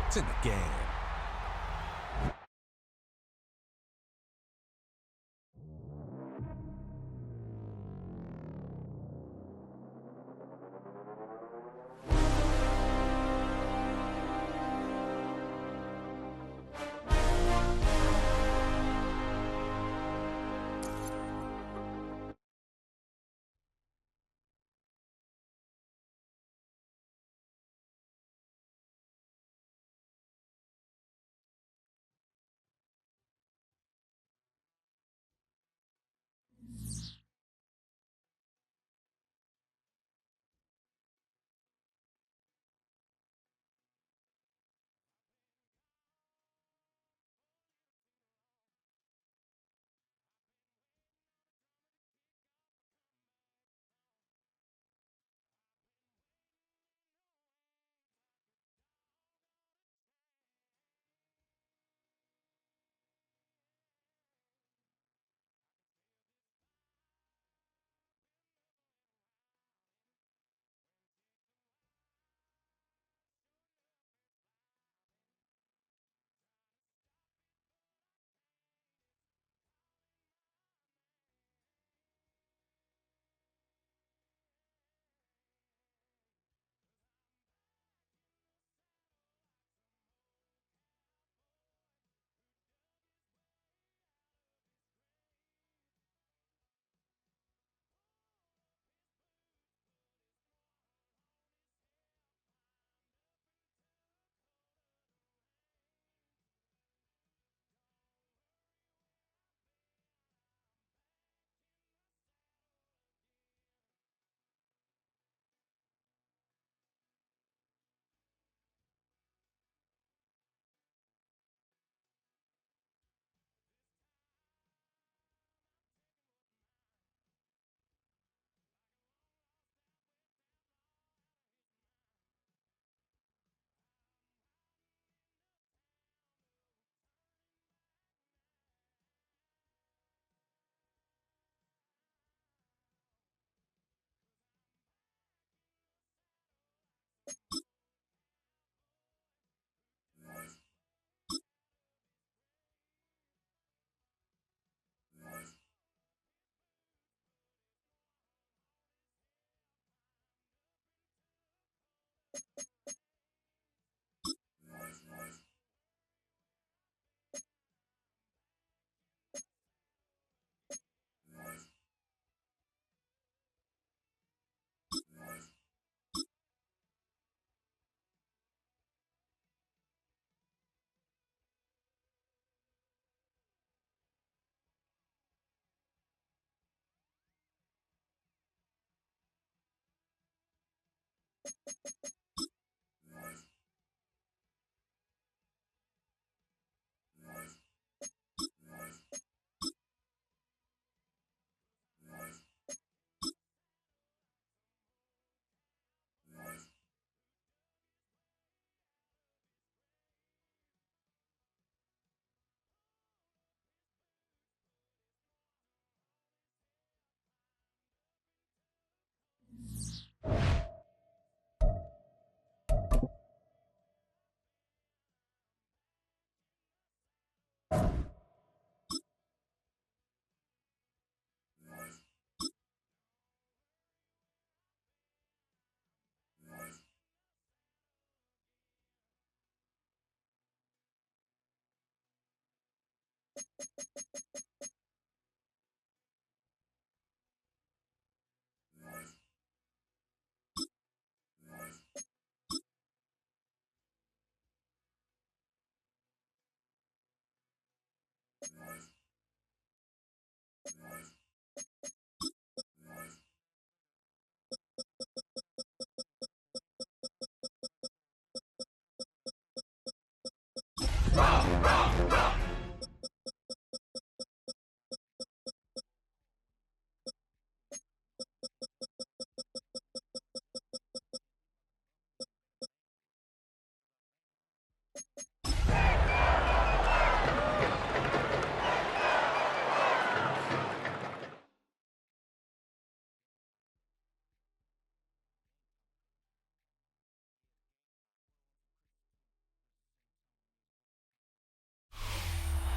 It's in the game.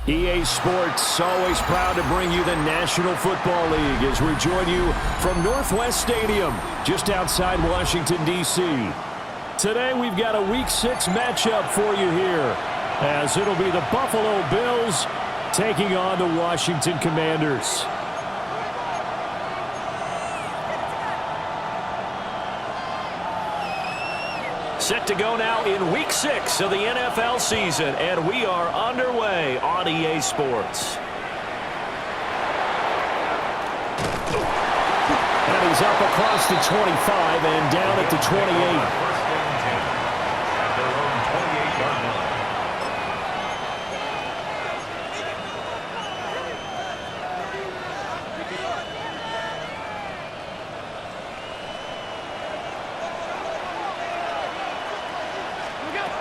EA Sports, always proud to bring you the National Football League as we join you from Northwest Stadium, just outside Washington, D.C. Today we've got a Week 6 matchup for you here, as it'll be the Buffalo Bills taking on the Washington Commanders. Set to go now in Week 6 of the NFL season, and we are underway on EA Sports. And he's up across the 25 and down at the 28.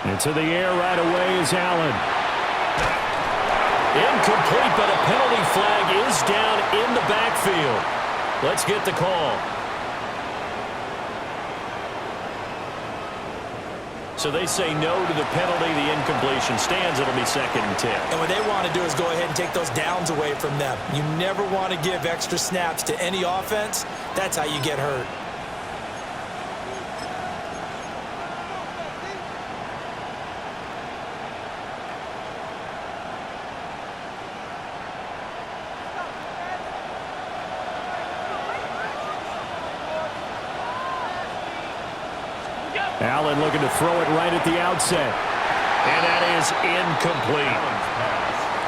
Into the air right away is Allen. Incomplete, but a penalty flag is down in the backfield. Let's get the call. So they say no to the penalty. The incompletion stands. It'll be 2nd and 10. And what they want to do is go ahead and take those downs away from them. You never want to give extra snaps to any offense. That's how you get hurt. Allen looking to throw it right at the outset. And that is incomplete.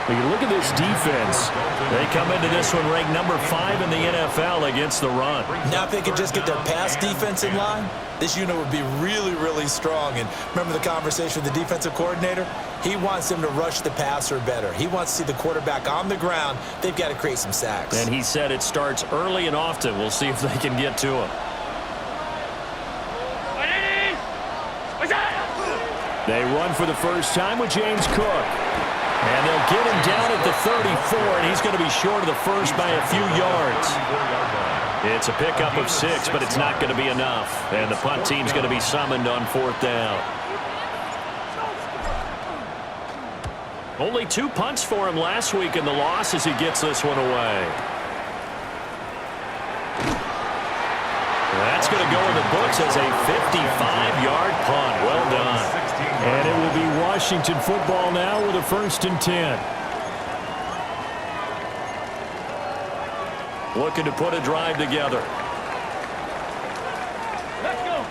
When you look at this defense, they come into this one ranked number 5 in the NFL against the run. Now if they could just get their pass defense in line, this unit would be really, really strong. And remember the conversation with the defensive coordinator? He wants them to rush the passer better. He wants to see the quarterback on the ground. They've got to create some sacks. And he said it starts early and often. We'll see if they can get to him. They run for the first time with James Cook. And they'll get him down at the 34, and he's going to be short of the first by a few yards. It's a pickup of 6, but it's not going to be enough. And the punt team's going to be summoned on 4th down. Only 2 punts for him last week in the loss as he gets this one away. That's going to go in the books as a 55-yard punt. Well done. And it will be Washington football now with a 1st and 10. Looking to put a drive together. Let's go.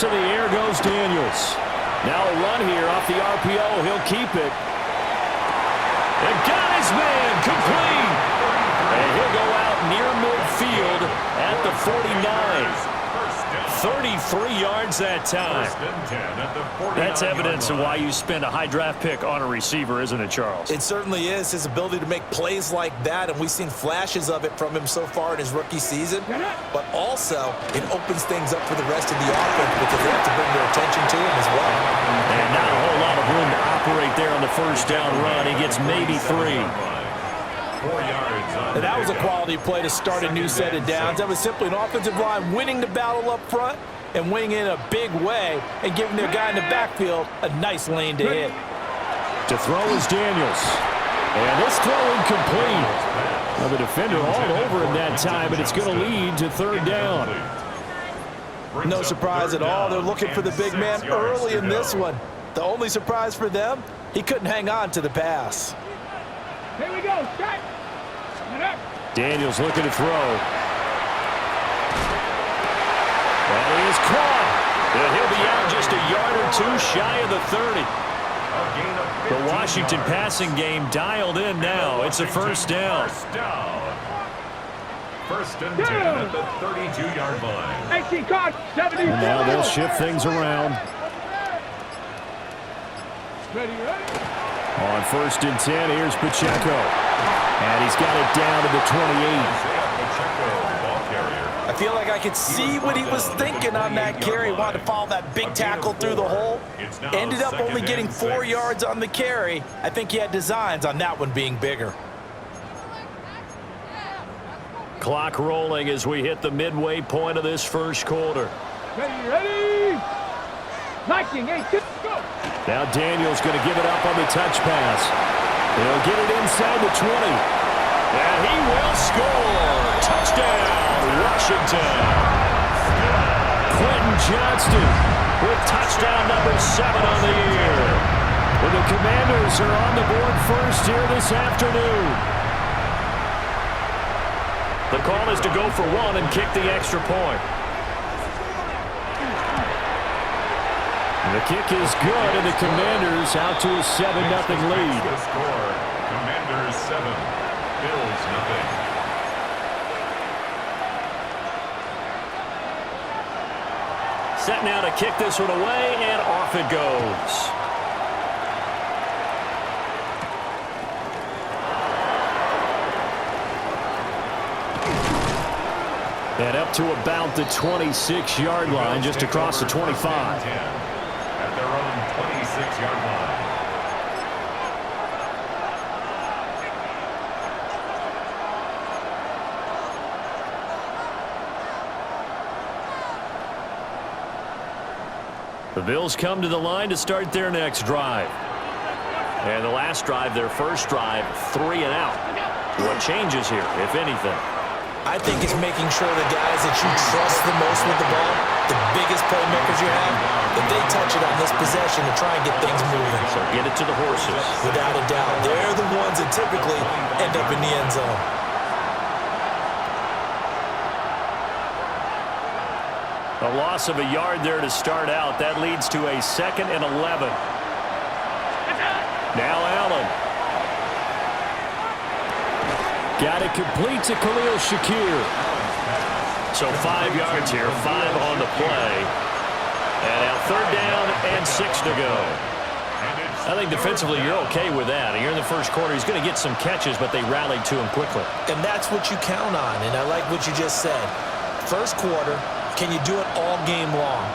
To the air goes Daniels. Now a run here off the RPO. He'll keep it. And got his man complete. And he'll go out near midfield at the 49. 33 yards that time. That's evidence of why you spend a high draft pick on a receiver, isn't it, Charles? It certainly is. His ability to make plays like that, and we've seen flashes of it from him so far in his rookie season. But also, it opens things up for the rest of the offense because they have to bring their attention to him as well. And not a whole lot of room to operate there on the 1st down run. He gets maybe 3. 4 yards. And that was a quality play to start a new set of downs. That was simply an offensive line winning the battle up front and winning in a big way and giving their guy in the backfield a nice lane to hit. To throw is Daniels. And this throw incomplete. Well, the defender all over him that time, but it's going to lead to 3rd down. No surprise at all. They're looking for the big man early in this one. The only surprise for them, he couldn't hang on to the pass. Here we go. Shot. Daniels looking to throw. And he is caught. And he'll be out just a yard or 2 shy of the 30. The Washington passing game dialed in now. It's a 1st down. 1st and 10 at the 32-yard line. 18 caught. 70. And now they'll shift things around. Ready. On 1st and 10, here's Pacheco. And he's got it down to the 28. I feel like I could see what he was thinking on that carry. He wanted to follow that big tackle through the hole. Ended up only getting 4 yards on the carry. I think he had designs on that one being bigger. Clock rolling as we hit the midway point of this 1st quarter. Ready. 19, 18, go. Now Daniels going to give it up on the touch pass. He'll get it inside the 20. And he will score. Touchdown, Washington. Quentin Johnston with touchdown number 7 on the year. Well, the Commanders are on the board first here this afternoon. The call is to go for 1 and kick the extra point. The kick is good, and the Commanders out to a 7-0 lead. The score, Commanders 7, Bills 0. Set now to kick this one away, and off it goes. And up to about the 26-yard line, just across the 25. At their own 26-yard line. The Bills come to the line to start their next drive. And the last drive, their first drive, 3 and out. What changes here, if anything? I think it's making sure the guys that you trust the most with the ball, the biggest playmakers you have, that they touch it on this possession to try and get things moving. So get it to the horses. Without a doubt. They're the ones that typically end up in the end zone. A loss of a yard there to start out. That leads to a 2nd and 11. Now Allen. Got it complete to Khalil Shakir. So 5 yards here, 5 on the play. And now 3rd down and 6 to go. I think defensively you're okay with that. Here in the first quarter, he's going to get some catches, but they rallied to him quickly. And that's what you count on, and I like what you just said. First quarter, can you do it all game long?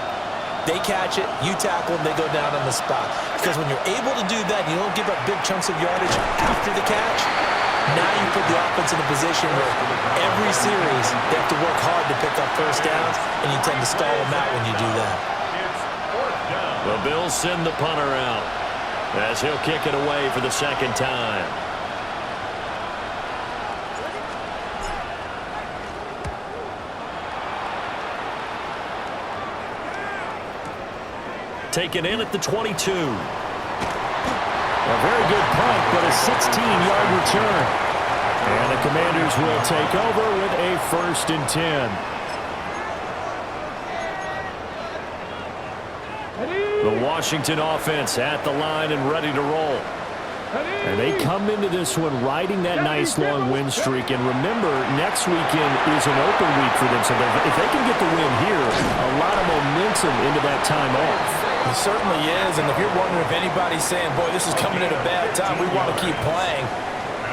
They catch it, you tackle them, they go down on the spot. Because when you're able to do that, you don't give up big chunks of yardage after the catch. Now you put the offense in a position where every series they have to work hard to pick up first downs, and you tend to stall them out when you do that. The Bills send the punter out as he'll kick it away for the 2nd time. Taken in at the 22. A very good punt, but a 16-yard return. And the Commanders will take over with a 1st and 10. The Washington offense at the line and ready to roll. And they come into this one riding that nice long win streak. And remember, next weekend is an open week for them. So if they can get the win here, a lot of momentum into that time off. It certainly is, and if you're wondering if anybody's saying, boy, this is coming at a bad time, we want to keep playing,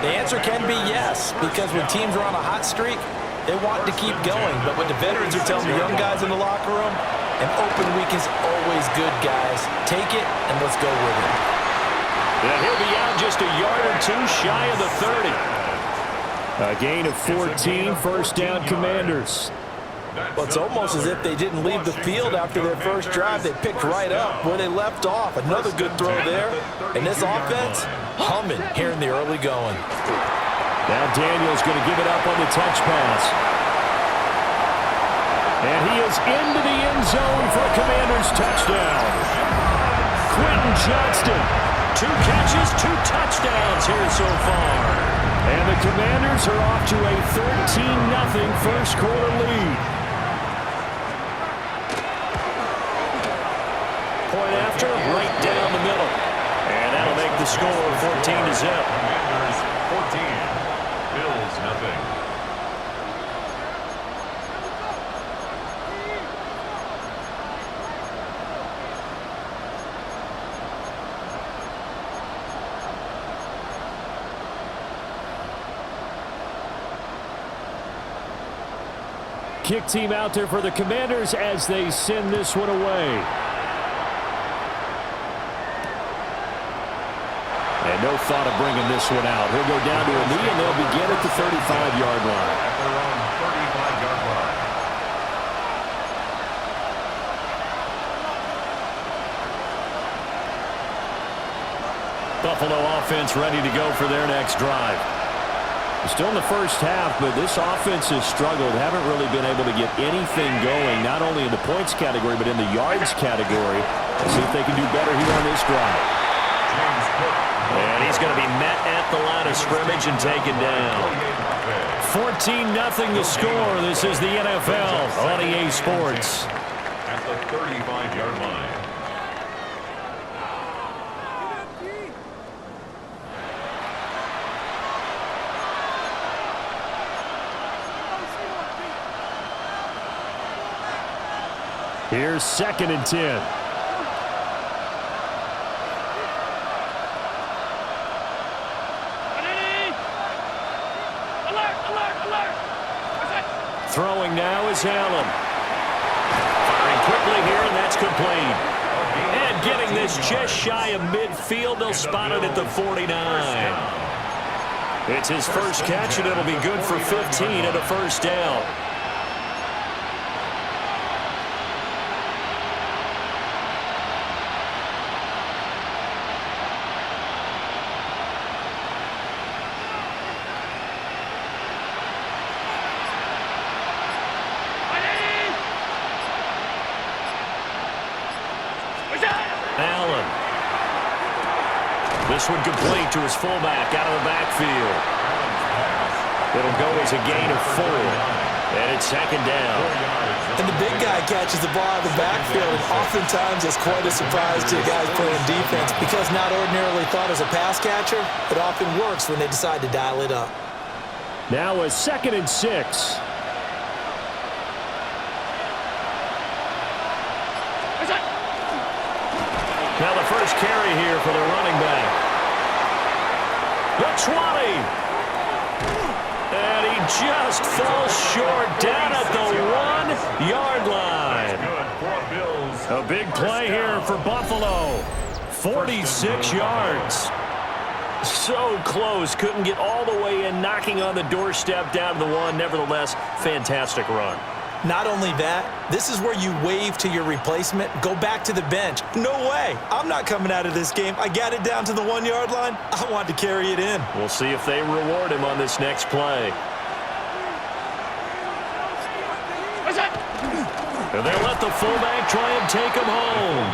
the answer can be yes, because when teams are on a hot streak, they want to keep going. But what the veterans are telling the young guys in the locker room, an open week is always good, guys. Take it, and let's go with it. And he'll be out just a yard or 2 shy of the 30. A gain of 14, 1st down Commanders. Well, it's almost as if they didn't leave the field after their first drive. They picked right up where they left off. Another good throw there. And this offense, humming here in the early going. Now Daniels going to give it up on the touch pass. And he is into the end zone for a Commanders touchdown. Quentin Johnston, 2 catches, 2 touchdowns here so far. And the Commanders are off to a 13-0 first quarter lead. Point after, right down the middle. And that'll make the score 14-0. Commanders 14, Bills 0. Kick team out there for the Commanders as they send this one away. And no thought of bringing this one out. He'll go down to a knee, and they'll begin at the 35-yard line. At their own 35-yard line. Buffalo offense ready to go for their next drive. Still in the first half, but this offense has struggled. Haven't really been able to get anything going, not only in the points category, but in the yards category. Let's see if they can do better here on this drive. And he's going to be met at the line of scrimmage and taken down. 14-0 the score. This is the NFL on EA Sports. At the 35-yard line. Here's 2nd and 10. Throwing now is Allen. Firing quickly here, and that's complete. And getting this just shy of midfield. They'll spot it at the 49. It's his first catch, and it'll be good for 15 and a first down. Allen. This one complete to his fullback out of the backfield. It'll go as a gain of 4. And it's 2nd down. And the big guy catches the ball out of the backfield, and oftentimes it's quite a surprise to guys playing defense because not ordinarily thought as a pass catcher, it often works when they decide to dial it up. Now a 2nd and 6. Now the first carry here for the running back. The 20. And he just falls short down at the 1-yard line. A big play here for Buffalo. 46 yards. So close. Couldn't get all the way in, knocking on the doorstep down to the 1. Nevertheless, fantastic run. Not only that, this is where you wave to your replacement, go back to the bench. No way. I'm not coming out of this game. I got it down to the 1-yard line. I want to carry it in. We'll see if they reward him on this next play. And they'll let the fullback try and take him home.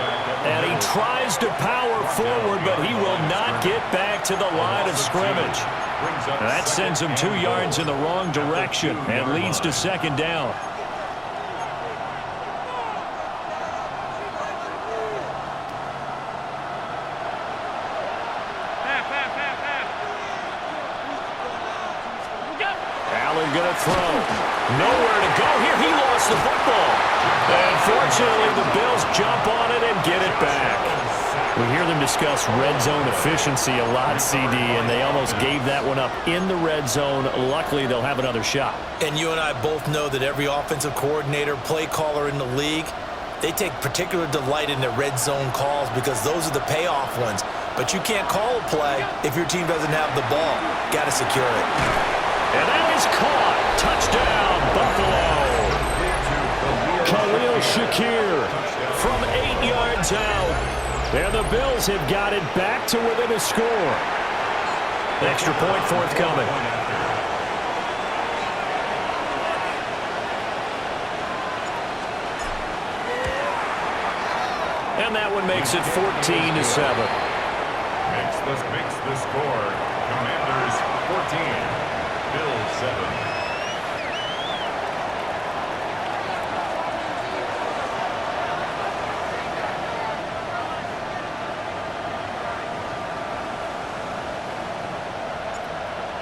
And he tries to power forward, but he will not get back to the line of scrimmage. That sends him 2 yards in the wrong direction and leads to 2nd down. Allen gonna throw. Nowhere to go here. He lost the football. And fortunately, the Bills jump on it and get it back. We hear them discuss red zone efficiency a lot, CD, and they almost gave that one up in the red zone. Luckily, they'll have another shot. And you and I both know that every offensive coordinator, play caller in the league, they take particular delight in their red zone calls because those are the payoff ones. But you can't call a play if your team doesn't have the ball. Got to secure it. And that is caught. Touchdown, Buffalo. Khalil Shakir from 8 yards out. And the Bills have got it back to within a score. Extra point forthcoming. And that one makes it 14-7. Makes the score. Commanders 14, Bills 7.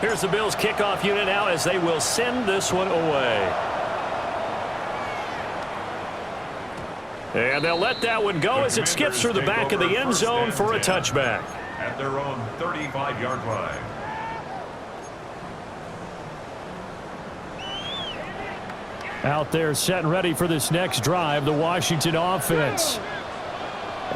Here's the Bills kickoff unit now as they will send this one away. And they'll let that one go as it skips through the back of the end zone for a touchback. At their own 35-yard line. Out there set and ready for this next drive, the Washington offense.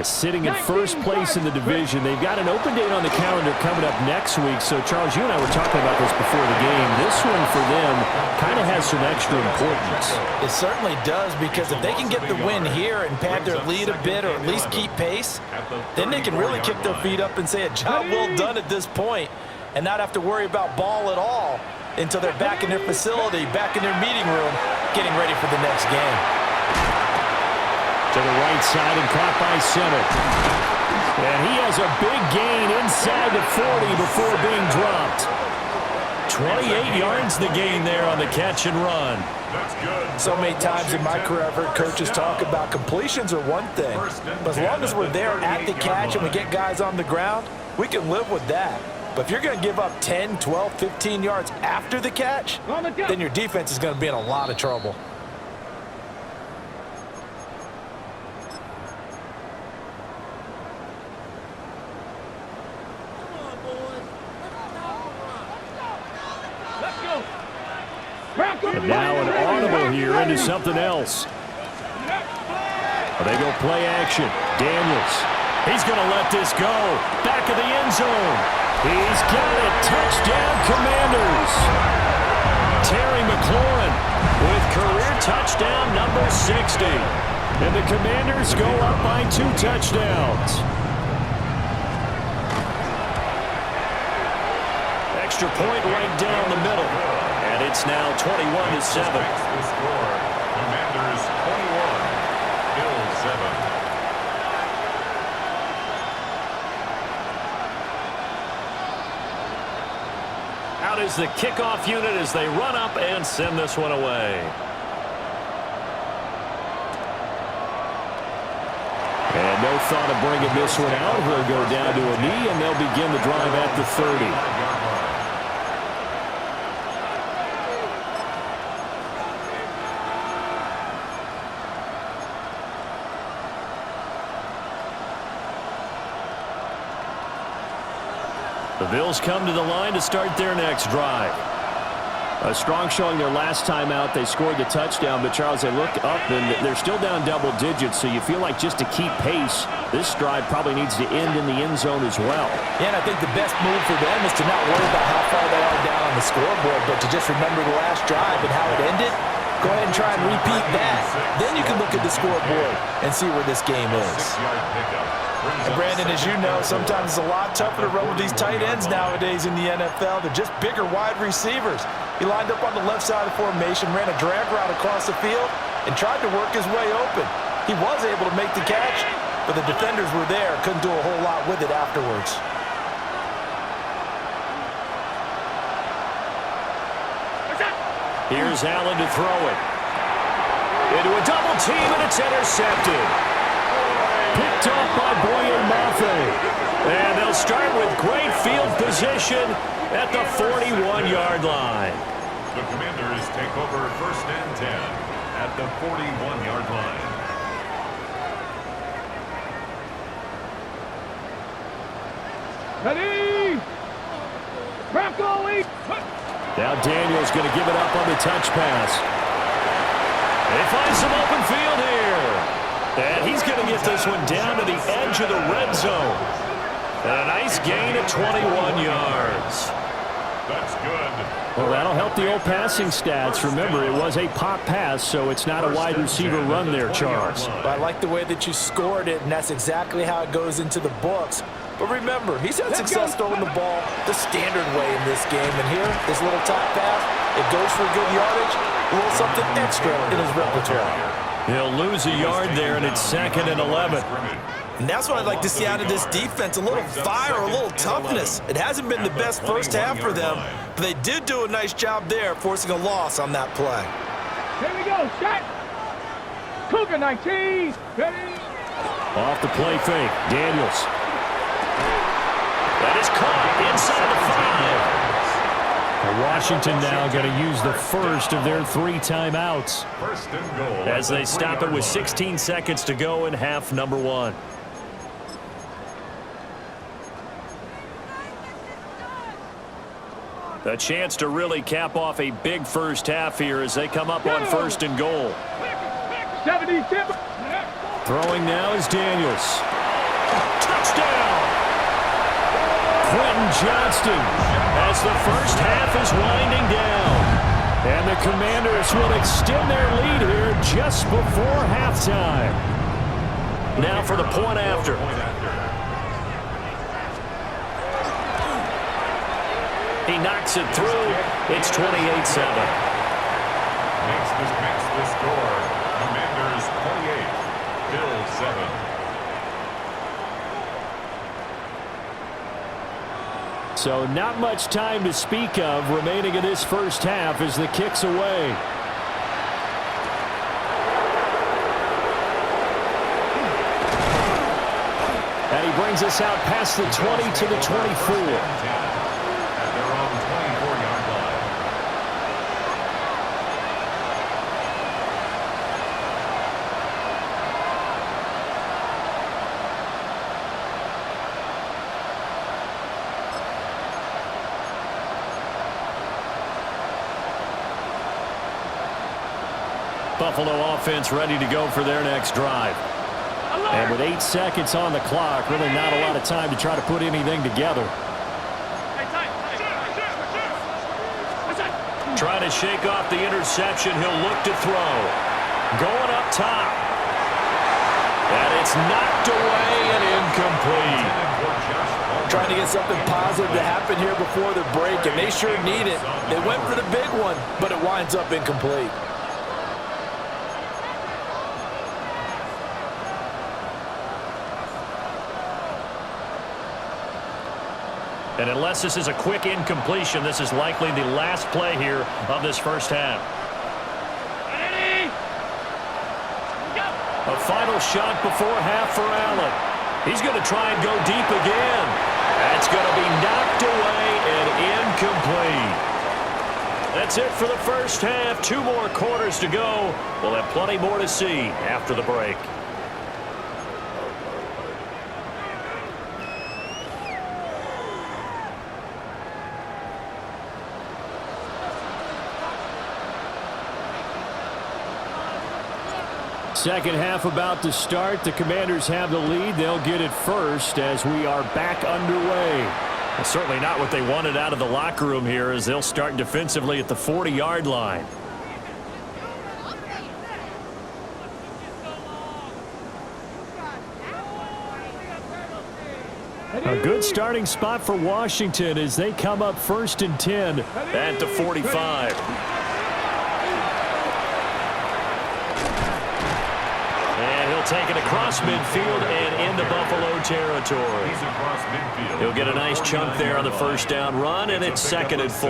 Sitting in first place in the division. They've got an open date on the calendar coming up next week. So, Charles, you and I were talking about this before the game. This one for them kind of has some extra importance. It certainly does, because if they can get the win here and pad their lead a bit, or at least keep pace, then they can really kick their feet up and say a job well done at this point and not have to worry about ball at all until they're back in their facility, back in their meeting room, getting ready for the next game. To the right side and caught by center. And he has a big gain inside the 40 before being dropped. 28 yards the gain there on the catch and run. That's good. So many times in my career I've heard coaches talk about completions are one thing, but as long as we're there at the catch and we get guys on the ground, we can live with that. But if you're going to give up 10, 12, 15 yards after the catch, then your defense is going to be in a lot of trouble. And now an audible here into something else. They go play action. Daniels. He's going to let this go. Back of the end zone. He's got it. Touchdown, Commanders. Terry McLaurin with career touchdown number 60. And the Commanders go up by 2 touchdowns. Extra point right down the middle. And it's now 21-7. The score, Commanders 21, Bills 7. Out is the kickoff unit as they run up and send this one away. And no thought of bringing this one out. He'll go down to a knee, and they'll begin the drive at the 30. The Bills come to the line to start their next drive. A strong showing their last time out. They scored the touchdown, but, Charles, they look up, and they're still down double digits, so you feel like just to keep pace, this drive probably needs to end in the end zone as well. Yeah, and I think the best move for them is to not worry about how far they are down on the scoreboard, but to just remember the last drive and how it ended. Go ahead and try and repeat that. Then you can look at the scoreboard and see where this game is. And Brandon, as you know, sometimes it's a lot tougher to run with these tight ends nowadays in the NFL. They're just bigger wide receivers. He lined up on the left side of formation, ran a drag route across the field, and tried to work his way open. He was able to make the catch, but the defenders were there, couldn't do a whole lot with it afterwards. Here's Allen to throw it. Into a double team, and it's intercepted. Picked off by Boye Mafe. And they'll start with great field position at the 41-yard line. The Commanders take over 1st and 10 at the 41-yard line. Ready? Bronco. Now Daniels going to give it up on the touch pass. They find some open field here. And he's going to get this one down to the edge of the red zone. And a nice gain of 21 yards. That's good. Well, that'll help the old passing stats. Remember, it was a pop pass, so it's not a wide receiver run there, Charles. But I like the way that you scored it, and that's exactly how it goes into the books. But remember, he's had success throwing the ball the standard way in this game. And here, this little top pass, it goes for good yardage, a little something extra in his repertoire. He'll lose a yard there, and it's 2nd and 11. And that's what I'd like to see out of this defense, a little fire, a little toughness. It hasn't been the best first half for them, but they did do a nice job there, forcing a loss on that play. Here we go, shot. Cougar 19, ready? Off the play fake, Daniels. That is caught inside the 5. Washington now going to use the first of their 3 timeouts 1st and goal as they stop it with 16 seconds to go in half number 1. A chance to really cap off a big first half here as they come up on 1st and goal. 77. Throwing now is Daniels. Touchdown! Quentin Johnston as the first half is winding down. And the Commanders will extend their lead here just before halftime. Now for the point after. He knocks it through. It's 28-7. Makes the score. Commanders 28, Bills 7. So not much time to speak of remaining in this first half as the kick's away. And he brings us out past the 20 to the 24. Buffalo offense ready to go for their next drive. And with 8 seconds on the clock, really not a lot of time to try to put anything together. Trying to shake off the interception. He'll look to throw. Going up top. And it's knocked away and incomplete. Trying to get something positive to happen here before the break, and they sure need it. They went for the big one, but it winds up incomplete. And unless this is a quick incompletion, this is likely the last play here of this first half. A final shot before half for Allen. He's going to try and go deep again. That's going to be knocked away and incomplete. That's it for the first half. 2 more quarters to go. We'll have plenty more to see after the break. Second half about to start. The Commanders have the lead. They'll get it first as we are back underway. Well, certainly not what they wanted out of the locker room here as they'll start defensively at the 40-yard line. A good starting spot for Washington as they come up 1st and 10 at the 45. Take it across midfield and into Buffalo territory. He'll get a nice chunk there on the first down run, and it's 2nd and 4.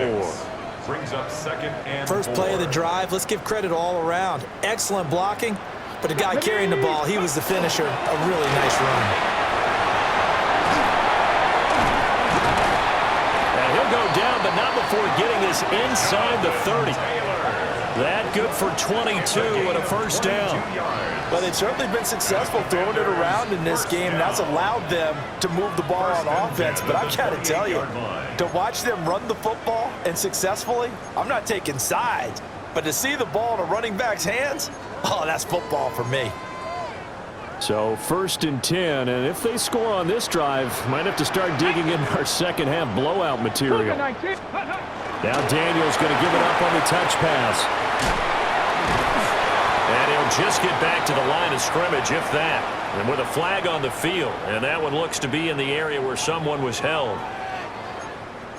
Brings up 2nd and 4. First play of the drive, let's give credit all around. Excellent blocking, but the guy carrying the ball, he was the finisher. A really nice run. And he'll go down, but not before getting this inside the 30. That good for 22 and a first down. Well, they've certainly been successful throwing it around in this game. That's allowed them to move the ball on offense. But I've got to tell you, to watch them run the football and successfully, I'm not taking sides. But to see the ball in a running back's hands, oh, that's football for me. So 1st and 10, and if they score on this drive, might have to start digging in our second half blowout material. Now Daniels going to give it up on the touch pass. And he'll just get back to the line of scrimmage, if that. And with a flag on the field. And that one looks to be in the area where someone was held.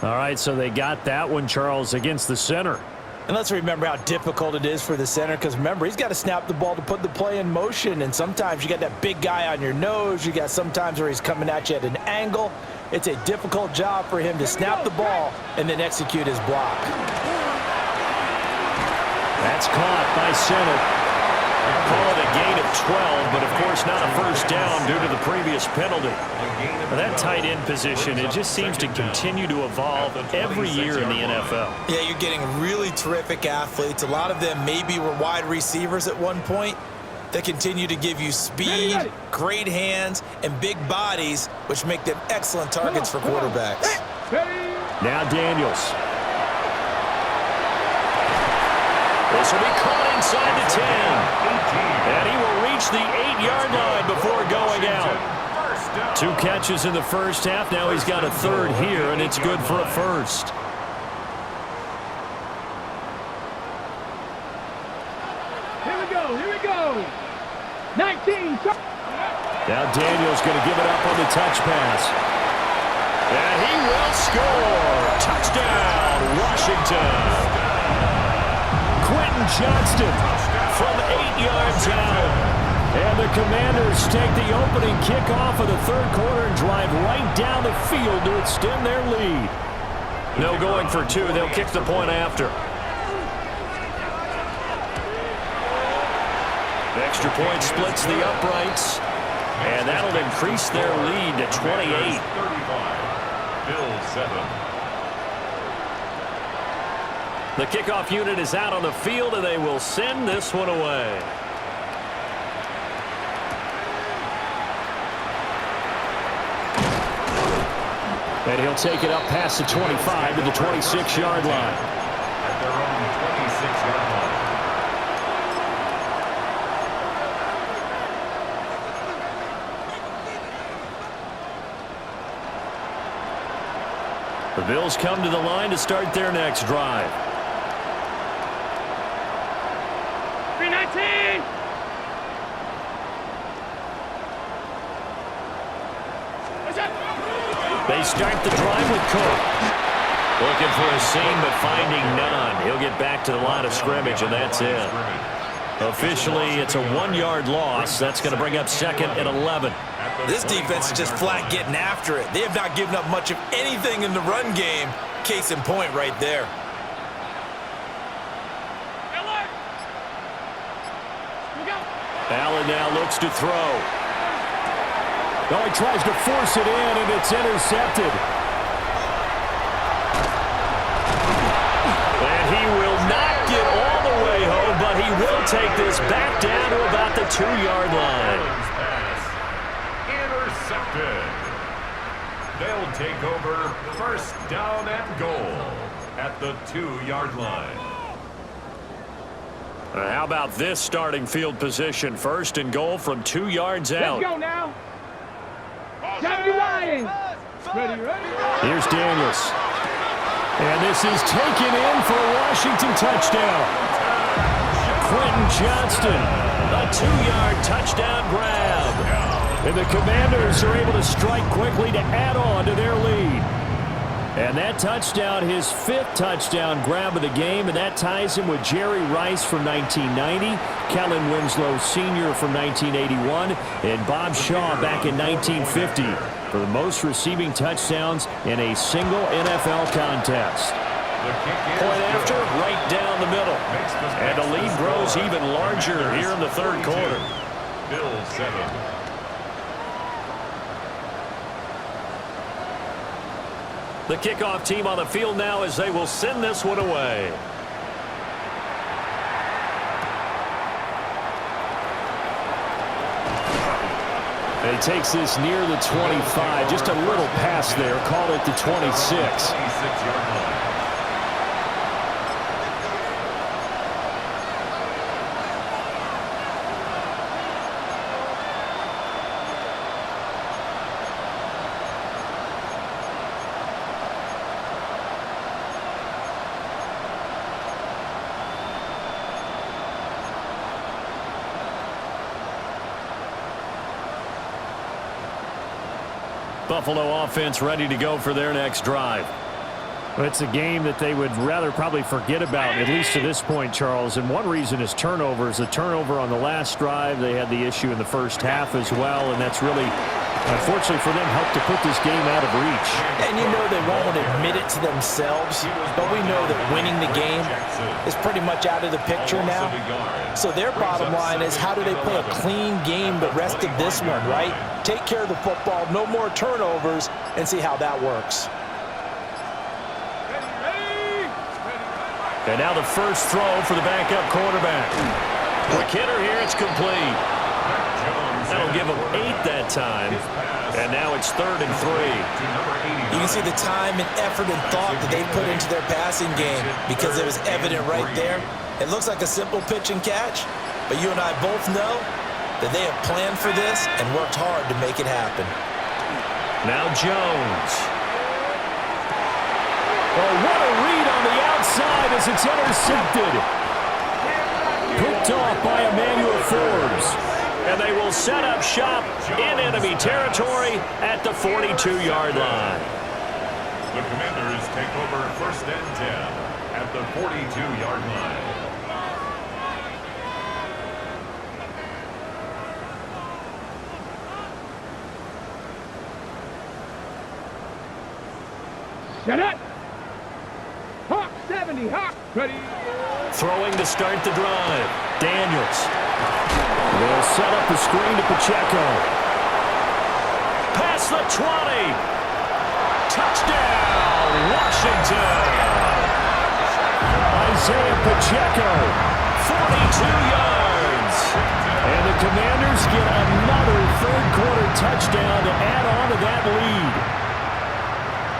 All right, so they got that one, Charles, against the center. And let's remember how difficult it is for the center, because remember, he's got to snap the ball to put the play in motion. And sometimes you got that big guy on your nose. You got sometimes where he's coming at you at an angle. It's a difficult job for him to snap the ball and then execute his block. That's caught by center. Call it a gain of 12, but of course not a first down due to the previous penalty. That tight end position, it just seems to continue to evolve every year in the NFL. Yeah, you're getting really terrific athletes. A lot of them maybe were wide receivers at one point. They continue to give you speed, great hands, and big bodies, which make them excellent targets for quarterbacks. Now Daniels. This will be caught inside the 10. And he will reach the 8-yard line before going out. 2 2 catches in the first half. Now he's got a third here, and it's good for a first. Here we go. Here we go. 19. Now Daniels going to give it up on the touch pass. And he will score. Touchdown, Washington. Quentin Johnston from 8 yards out. And the Commanders take the opening kickoff of the third quarter and drive right down the field to extend their lead. No going for 2. They'll kick the point after. The extra point splits the uprights. And that'll increase their lead to 28. 35. Bills 7. The kickoff unit is out on the field, and they will send this one away. And he'll take it up past the 25 to the 26-yard line. At their own 26-yard line. The Bills come to the line to start their next drive. 319. They start the drive with Cook. Looking for a seam, but finding none. He'll get back to the line of scrimmage, and that's it. Officially, it's a 1-yard loss. That's going to bring up second and 11. This defense is just flat getting after it. They have not given up much of anything in the run game. Case in point right there. Allen now looks to throw. Oh, he tries to force it in, and it's intercepted. And he will not get all the way home, but he will take this back down to about the 2-yard line. Pass intercepted. They'll take over first down and goal at the 2-yard line. How about this starting field position? First and goal from 2 yards out. Let's go now. Johnny Ryan. Ready. Here's Daniels. And this is taken in for a Washington touchdown. Quentin Johnston, a 2-yard touchdown grab. And the Commanders are able to strike quickly to add on to their lead. And that touchdown, his 5th touchdown grab of the game, and that ties him with Jerry Rice from 1990, Kellen Winslow Sr. from 1981, and Bob Shaw back in 1950 for the most receiving touchdowns in a single NFL contest. Point after, right down the middle. And the lead grows even larger here in the third quarter. Bills 7. The kickoff team on the field now as they will send this one away. And he takes this near the 25. Just a little pass there. Called it the 26. 26-yard line. Buffalo offense ready to go for their next drive. Well, it's a game that they would rather probably forget about, at least to this point, Charles. And one reason is turnovers. A turnover on the last drive. They had the issue in the first half as well, and that's really, unfortunately for them, helped to put this game out of reach. And you know they won't admit it to themselves, but we know that winning the game is pretty much out of the picture now. So their bottom line is, how do they play a clean game the rest of this one, right? Take care of the football, no more turnovers, and see how that works. And now the first throw for the backup quarterback. Quick hitter here, it's complete. That'll give him 8 that time. And now it's 3rd and 3. You can see the time and effort and thought that they put into their passing game because it was evident right there. It looks like a simple pitch and catch, but you and I both know that they have planned for this and worked hard to make it happen. Now Jones. Oh, what a read on the outside as it's intercepted. Picked off by Emmanuel Forbes. And they will set up shop in enemy territory at the 42-yard line. The Commanders take over 1st and 10 at the 42-yard line. Set it. Hawk 70. Hawk. Ready. Throwing to start the drive. Daniels. They'll set up the screen to Pacheco. Past the 20. Touchdown, Washington. Isaiah Pacheco, 42 yards. And the Commanders get another third-quarter touchdown to add on to that lead.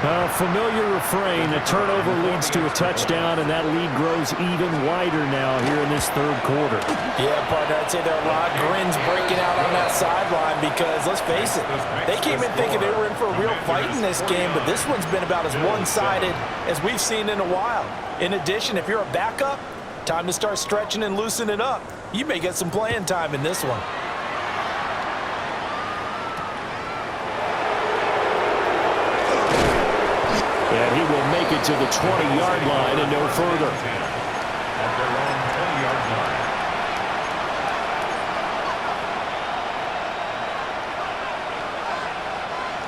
A familiar refrain, a turnover leads to a touchdown, and that lead grows even wider now here in this third quarter. Yeah, partner, I'd say there are a lot of grins breaking out on that sideline because, let's face it, they came in thinking they were in for a real fight in this game, but this one's been about as one-sided as we've seen in a while. In addition, if you're a backup, time to start stretching and loosening up. You may get some playing time in this one. And he will make it to the 20-yard line and no further. At their own 20-yard line.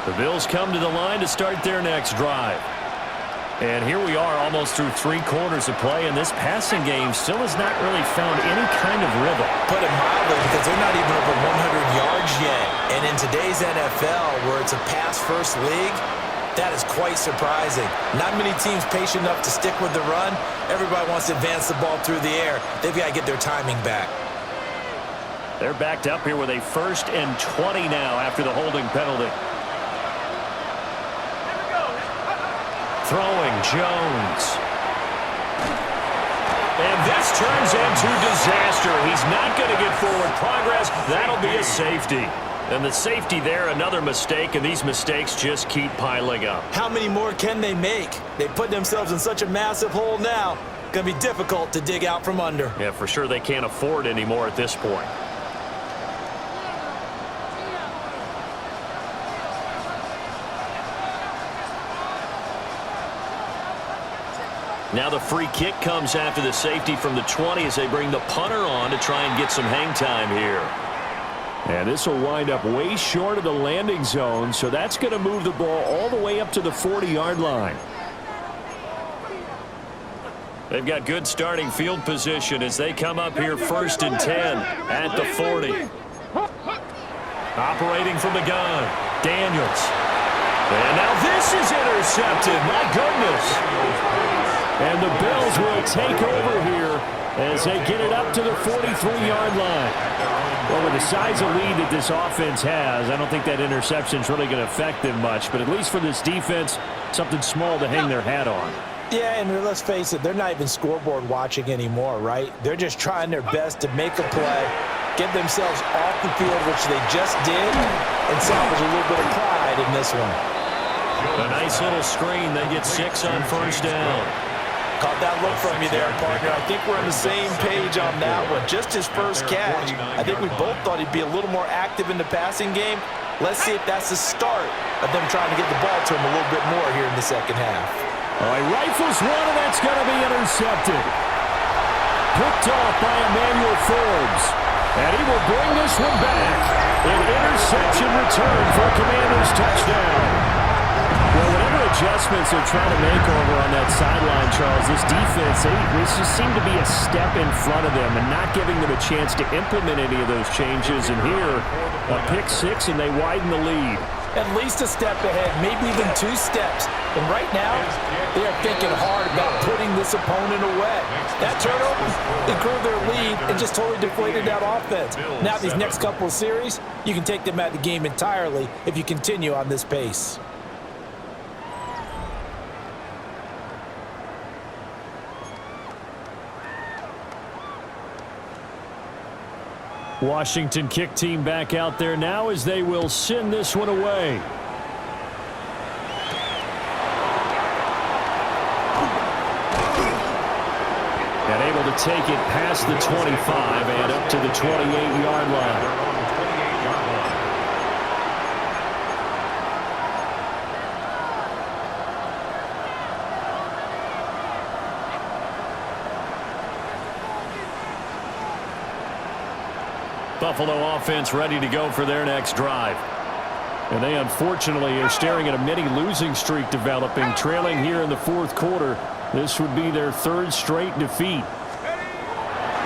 The Bills come to the line to start their next drive. And here we are almost through 3 quarters of play, and this passing game still has not really found any kind of rhythm. Put it mildly, because they're not even over 100 yards yet. And in today's NFL, where it's a pass-first league, that is quite surprising. Not many teams patient enough to stick with the run. Everybody wants to advance the ball through the air. They've got to get their timing back. They're backed up here with a 1st and 20 now after the holding penalty. Throwing Jones. And this turns into disaster. He's not going to get forward progress. That'll be a safety. And the safety there, another mistake, and these mistakes just keep piling up. How many more can they make? They put themselves in such a massive hole now. Going to be difficult to dig out from under. Yeah, for sure they can't afford any more at this point. Now the free kick comes after the safety from the 20 as they bring the punter on to try and get some hang time here. And this will wind up way short of the landing zone, so that's going to move the ball all the way up to the 40-yard line. They've got good starting field position as they come up here 1st and 10 at the 40. Operating from the gun, Daniels. And now this is intercepted. My goodness. And the Bills will take over here as they get it up to the 43-yard line. Well, with the size of lead that this offense has, I don't think that interception is really going to affect them much. But at least for this defense, something small to hang their hat on. Yeah, and let's face it, they're not even scoreboard watching anymore, right? They're just trying their best to make a play, get themselves off the field, which they just did, and salvage a little bit of pride in this one. A nice little screen. They get 6 on 1st down. Caught that look from you there, partner. I think we're on the same page on that one. Just his first catch. I think we both thought he'd be a little more active in the passing game. Let's see if that's the start of them trying to get the ball to him a little bit more here in the second half. All right, rifles one, and that's going to be intercepted. Picked off by Emmanuel Forbes. And he will bring this one back. An interception return for a Commanders touchdown. Well, whatever adjustments they're trying to make over on that sideline, Charles, this defense, they just seem to be a step in front of them and not giving them a chance to implement any of those changes. And here, a pick 6, and they widen the lead. At least a step ahead, maybe even 2 steps. And right now, they are thinking hard about putting this opponent away. That turnover improved their lead and just totally deflated that offense. Now, these next couple of series, you can take them out of the game entirely if you continue on this pace. Washington kick team back out there now as they will send this one away. take it past the 25 and up to the 28-yard line. Buffalo offense ready to go for their next drive. And they unfortunately are staring at a mini losing streak developing, trailing here in the fourth quarter. This would be their third straight defeat.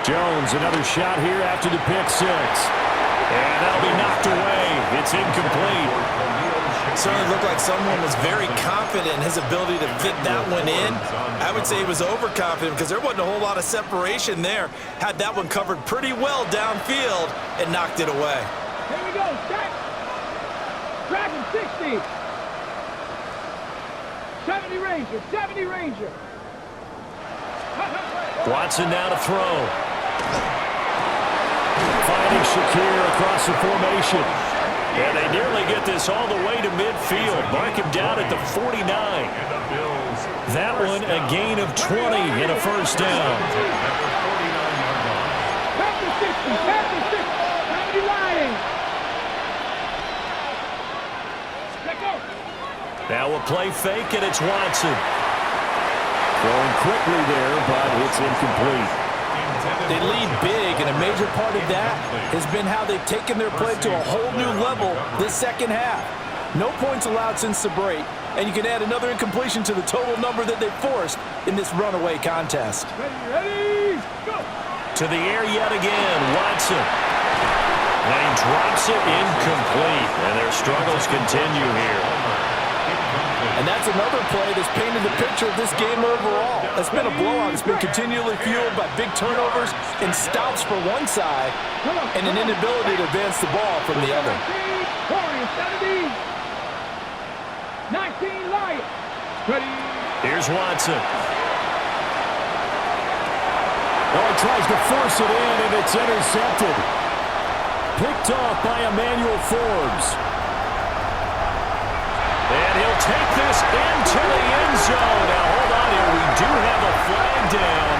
Jones, another shot here after the pick six. And that'll be knocked away. It's incomplete. Certainly looked like someone was very confident in his ability to fit that one in. I would say he was overconfident because there wasn't a whole lot of separation there. Had that one covered pretty well downfield and knocked it away. Here we go, set. Dragon 60. 70 Ranger, 70 Ranger. Watson now to throw. Finding Shakir across the formation. And they nearly get this all the way to midfield. Mark him down at the 49. That one a gain of 20 and a first down. Back to 60, back to 60. Time to be lying. Let go. Now a play fake, and it's Watson. Throwing quickly there, but it's incomplete. They lead big, and a major part of that has been how they've taken their play to a whole new level this second half. No points allowed since the break, and you can add another incompletion to the total number that they forced in this runaway contest. Ready, go. To the air yet again, Watson. And he drops it incomplete, and their struggles continue here. And that's another play that's painted the picture of this game overall. It's been a blowout. It's been continually fueled by big turnovers and stops for one side and an inability to advance the ball from the other. 19, 19 Lions. Ready. Here's Watson. Oh, he tries to force it in, and it's intercepted. Picked off by Emmanuel Forbes. And he'll take this into the end zone. Now, hold on here. We do have a flag down.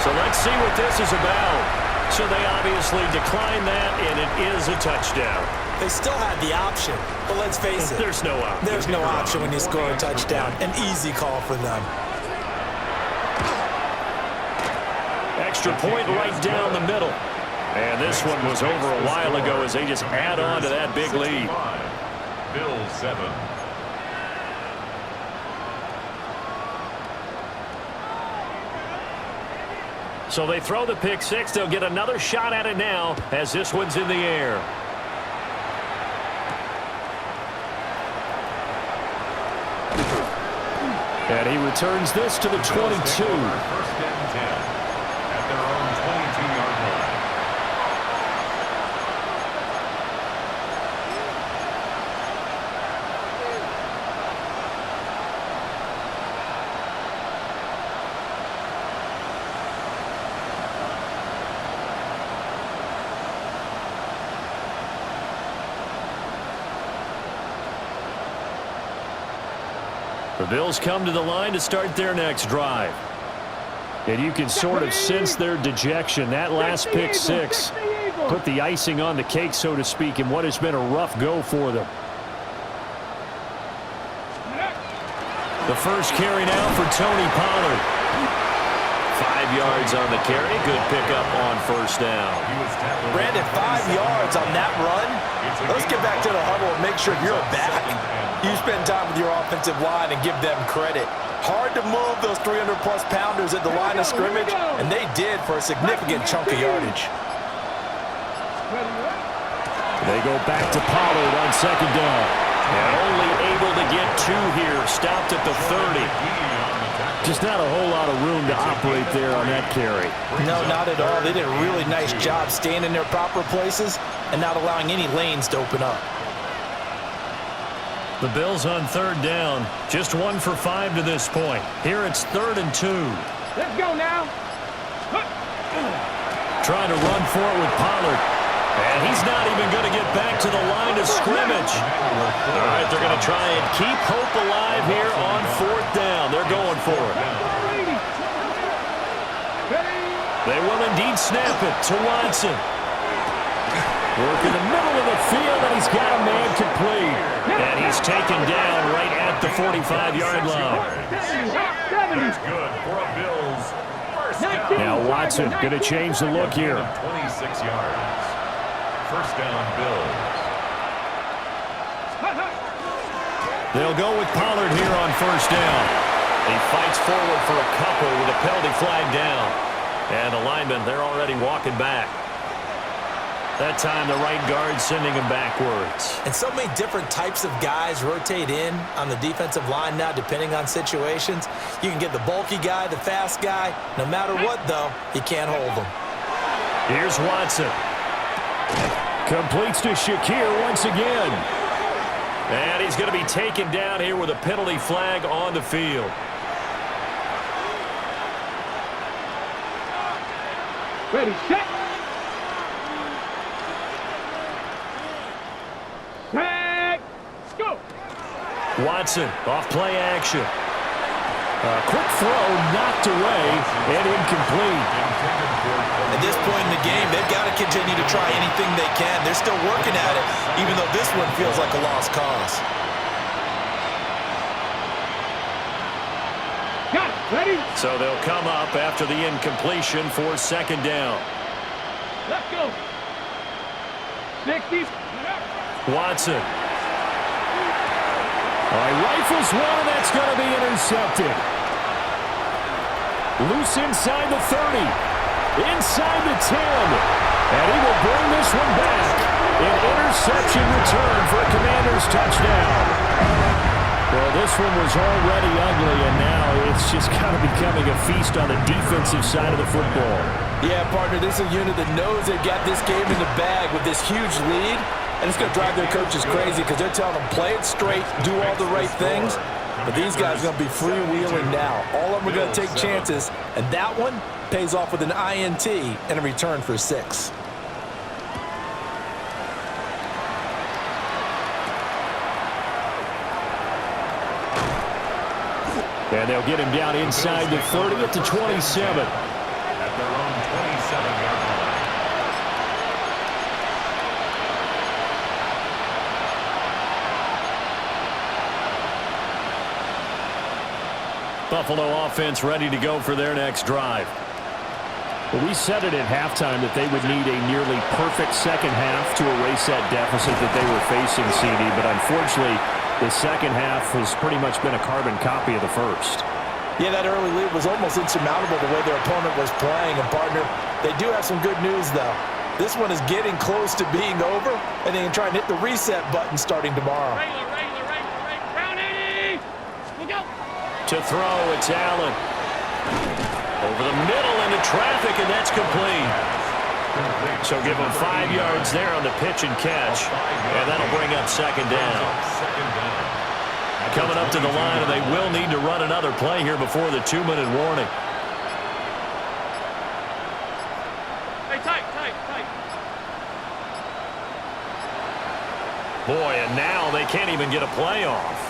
So let's see what this is about. So they obviously declined that, and it is a touchdown. They still had the option, but let's face it. There's no option. There's no option when you score a touchdown. An easy call for them. Extra point right down the middle. And this one was over a while ago as they just add on to that big lead. Bills 7. So they throw the pick six. They'll get another shot at it now as this one's in the air. And he returns this to the 22. First and 10 at their own 22-yard line. The Bills come to the line to start their next drive. And you can sort of sense their dejection. That last pick six put the icing on the cake, so to speak, in what has been a rough go for them. The first carry now for Tony Pollard. 5 yards on the carry. Good pickup on first down. Brandon, 5 yards on that run. Let's get back to the huddle and make sure you're back. You spend time with your offensive line and give them credit. Hard to move those 300-plus pounders at the line of scrimmage, and they did for a significant chunk of yardage. They go back to Pollard on second down. And only able to get 2 here. Stopped at the 30. Just not a whole lot of room to operate there on that carry. No, not at all. They did a really nice job staying in their proper places and not allowing any lanes to open up. The Bills on third down. Just 1 for 5 to this point. Here it's 3rd and 2. Let's go now. Trying to run for it with Pollard. And he's not even going to get back to the line of scrimmage. All right, they're going to try and keep hope alive here on 4th down. They're going for it. They indeed snap it to Watson. Work in the middle of the field, and he's got a man complete. And he's taken down right at the 45-yard line. That's good for a Bills first down. Now Watson going to change the look here. 26 yards. First down, Bills. They'll go with Pollard here on first down. He fights forward for a couple with a penalty flag down. And the linemen, they're already walking back. That time the right guard sending him backwards. And so many different types of guys rotate in on the defensive line now depending on situations. You can get the bulky guy, the fast guy. No matter what, though, you can't hold them. Here's Watson. Completes to Shakir once again. And he's going to be taken down here with a penalty flag on the field. Ready, set. Set. Go. Watson off play action. A quick throw knocked away and incomplete. At this point in the game, they've got to continue to try anything they can. They're still working at it, even though this one feels like a lost cause. Got it. Ready. So they'll come up after the incompletion for second down. Let's go. 60. Watson. All right, rifles one, and that's going to be intercepted. Loose inside the 30. Inside the 10. And he will bring this one back. An interception return for a Commanders touchdown. Well, this one was already ugly, and now it's just kind of becoming a feast on the defensive side of the football. Yeah, partner, this is a unit that knows they've got this game in the bag with this huge lead, and it's going to drive their coaches crazy because they're telling them play it straight, do all the right things. But these guys are going to be freewheeling now. All of them are going to take chances, and that one pays off with an INT and a return for 6. And they'll get him down inside the 30 at the 27. At their own 27-yard line. Buffalo offense ready to go for their next drive. Well, we said it at halftime that they would need a nearly perfect second half to erase that deficit that they were facing, CD, but unfortunately, the second half has pretty much been a carbon copy of the first. Yeah, that early lead was almost insurmountable the way their opponent was playing. And, partner, they do have some good news, though. This one is getting close to being over, and they can try and hit the reset button starting tomorrow. Regular. Round 80. We'll go. To throw, it's Allen. Over the middle into traffic, and that's complete. So give him 5 yards there on the pitch and catch, and that'll bring up second down. Coming up to the line, and they will need to run another play here before the 2-minute warning. Hey, tight. Boy, and now they can't even get a play off.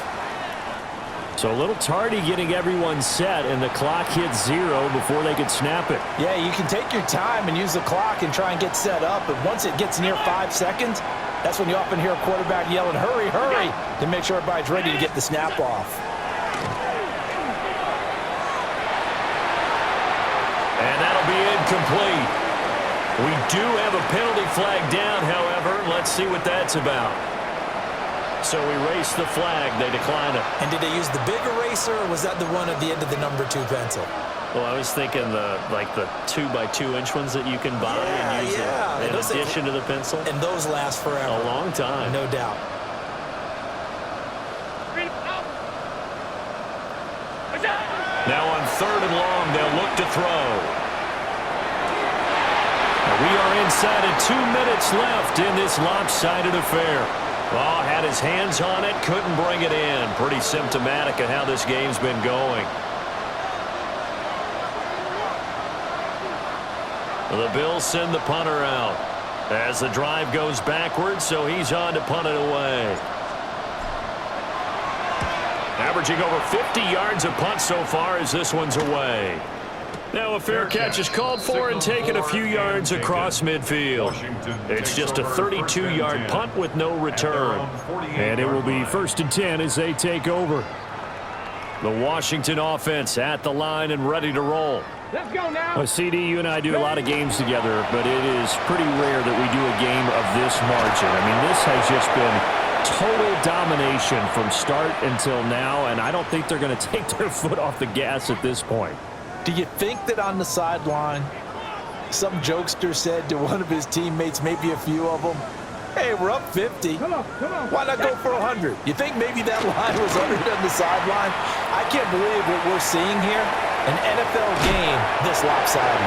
So a little tardy getting everyone set, and the clock hits 0 before they could snap it. Yeah, you can take your time and use the clock and try and get set up, but once it gets near 5 seconds, that's when you often hear a quarterback yelling, hurry, hurry, to make sure everybody's ready to get the snap off. And that'll be incomplete. We do have a penalty flag down, however. Let's see what that's about. So erase the flag. They decline it. And did they use the big eraser, or was that the one at the end of the number 2 pencil? Well, I was thinking the 2x2-inch ones that you can buy and use in addition to the pencil. And those last forever. A long time. No doubt. Now on 3rd and long, they'll look to throw. We are inside of 2 minutes left in this lopsided affair. Oh, had his hands on it, couldn't bring it in. Pretty symptomatic of how this game's been going. The Bills send the punter out as the drive goes backwards, so he's on to punt it away. Averaging over 50 yards a punt so far as this one's away. Now a fair catch is called for and taken a few yards across midfield. It's just a 32-yard punt with no return. And it will be 1st and 10 as they take over. The Washington offense at the line and ready to roll. Let's go now. Well, CD, you and I do a lot of games together, but it is pretty rare that we do a game of this margin. I mean, this has just been total domination from start until now, and I don't think they're going to take their foot off the gas at this point. Do you think that on the sideline, some jokester said to one of his teammates, maybe a few of them, hey, we're up 50. Come on. Why not go for 100? You think maybe that line was uttered on the sideline? I can't believe what we're seeing here. An NFL game this lopsided.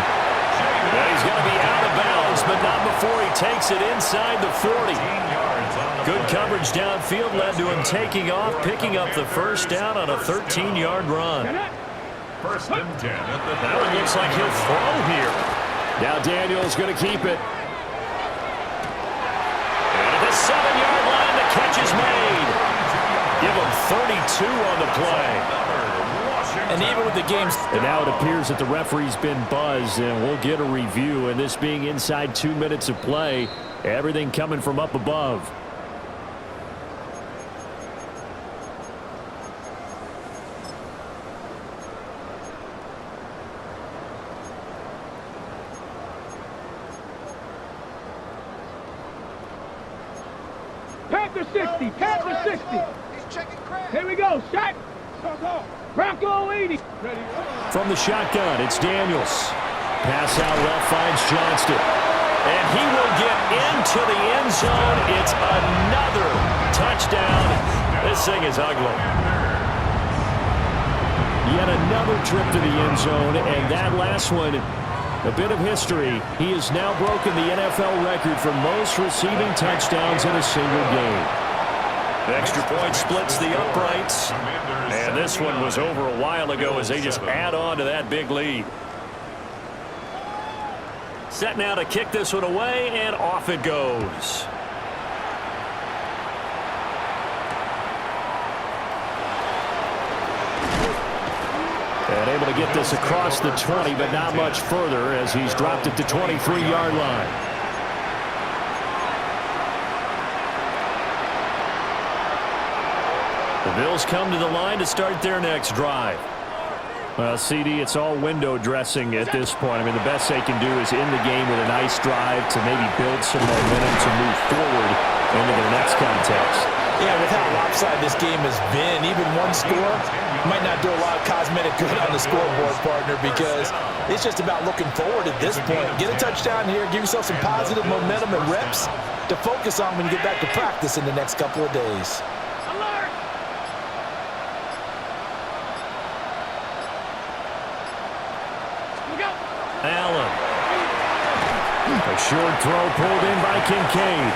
Yeah, he's going to be out of bounds, but not before he takes it inside the 40. Good coverage downfield led to him taking off, picking up the first down on a 13-yard run. 1st and 10 at the That one looks like he'll throw here. Now Daniels going to keep it. And at the 7-yard line, the catch is made. Give him 32 on the play. And even with the games. And now it appears that the referee's been buzzed, and we'll get a review. And this being inside 2 minutes of play, everything coming from up above. Panther 60. Panther 60. Here we go. Shot. Bronco 80. From the shotgun, it's Daniels. Pass out left finds Johnston. And he will get into the end zone. It's another touchdown. This thing is ugly. Yet another trip to the end zone, and that last one, a bit of history. He has now broken the NFL record for most receiving touchdowns in a single game. The extra point splits the uprights, and this one was over a while ago as they just add on to that big lead. Set now to kick this one away, and off it goes. And able to get this across the 20, but not much further as he's dropped it to 23-yard line. The Bills come to the line to start their next drive. Well, CD, it's all window dressing at this point. I mean, the best they can do is end the game with a nice drive to maybe build some momentum to move forward into their next contest. Yeah, with how lopsided this game has been, even one score might not do a lot of cosmetic good on the scoreboard, partner, because it's just about looking forward at this point. Get a touchdown here, give yourself some positive momentum and reps to focus on when you get back to practice in the next couple of days. Allen. A short throw pulled in by Kincaid.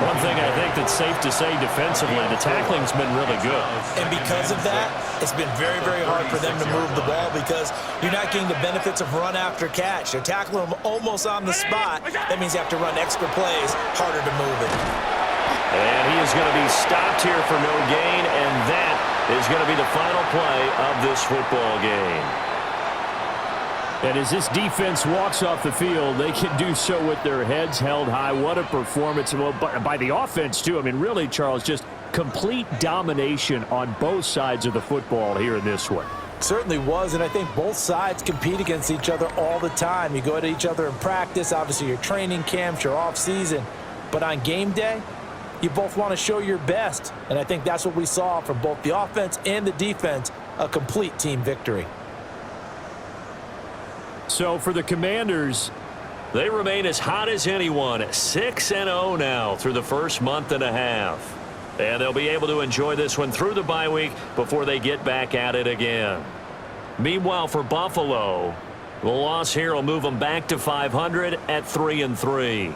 One thing I think that's safe to say defensively, the tackling's been really good. And because of that, it's been very, very hard for them to move the ball because you're not getting the benefits of run after catch. They're tackling them almost on the spot. That means you have to run extra plays, harder to move it. And he is going to be stopped here for no gain, and that is going to be the final play of this football game. And as this defense walks off the field, they can do so with their heads held high. What a performance by the offense, too. I mean, really, Charles, just complete domination on both sides of the football here in this one. Certainly was, and I think both sides compete against each other all the time. You go at each other in practice, obviously your training camps, your off-season. But on game day, you both want to show your best. And I think that's what we saw from both the offense and the defense, a complete team victory. So for the Commanders, they remain as hot as anyone, 6-0 now through the first month and a half. And they'll be able to enjoy this one through the bye week before they get back at it again. Meanwhile, for Buffalo, the loss here will move them back to 500 at 3-3.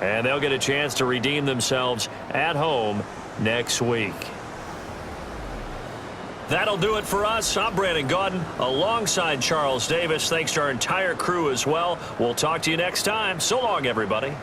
And they'll get a chance to redeem themselves at home next week. That'll do it for us. I'm Brandon Gaudin alongside Charles Davis. Thanks to our entire crew as well. We'll talk to you next time. So long, everybody.